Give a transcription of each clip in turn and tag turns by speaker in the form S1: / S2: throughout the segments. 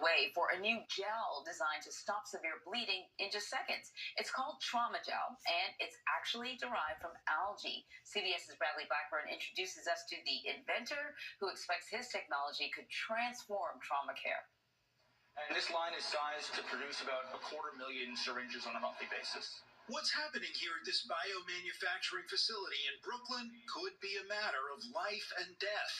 S1: the way for a new gel designed to stop severe bleeding in just seconds. It's called traumagel, and it's actually derived from algae. CBS's Bradley Blackburn introduces us to the inventor who expects his technology could transform trauma care.
S2: And this line is sized to produce about 250,000 syringes on a monthly basis.
S3: What's happening here at this biomanufacturing facility in Brooklyn could be a matter of life and death.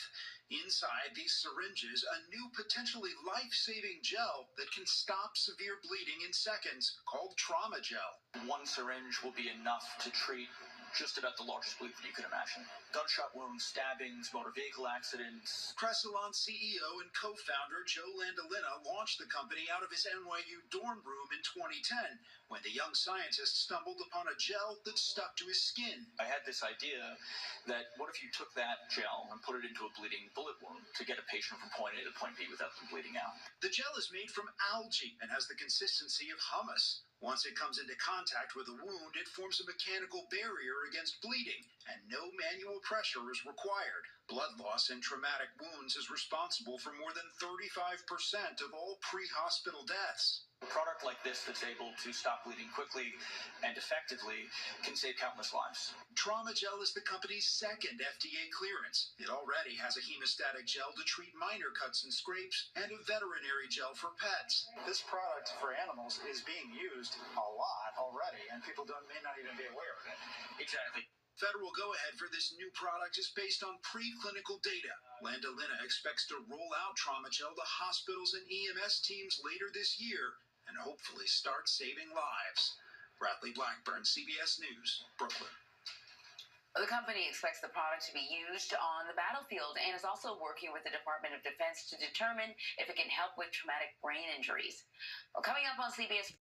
S3: Inside these syringes, a new potentially life-saving gel that can stop severe bleeding in seconds, called traumagel.
S2: One syringe will be enough to treat just about the largest bleed that you can imagine. Gunshot wounds, stabbings, motor vehicle accidents.
S3: Cressalon CEO and co-founder Joe Landolina launched the company out of his NYU dorm room in 2010 when the young scientist stumbled upon a gel that stuck to his skin.
S2: I had this idea that what if you took that gel and put it into a bleeding bullet wound to get a patient from point A to point B without them bleeding out.
S3: The gel is made from algae and has the consistency of hummus. Once it comes into contact with a wound, it forms a mechanical barrier against bleeding, and no manual pressure is required. Blood loss in traumatic wounds is responsible for more than 35% of all pre-hospital deaths.
S2: A product like this that's able to stop bleeding quickly and effectively can save countless lives.
S3: Traumagel is the company's second FDA clearance. It already has a hemostatic gel to treat minor cuts and scrapes and a veterinary gel for pets.
S4: This product for animals is being used a lot already, and people may not even be aware of it.
S2: Exactly.
S3: Federal go-ahead for this new product is based on preclinical data. Landolina expects to roll out traumagel to hospitals and EMS teams later this year and hopefully start saving lives. Bradley Blackburn, CBS News, Brooklyn.
S1: The company expects the product to be used on the battlefield and is also working with the Department of Defense to determine if it can help with traumatic brain injuries. Well, coming up on CBS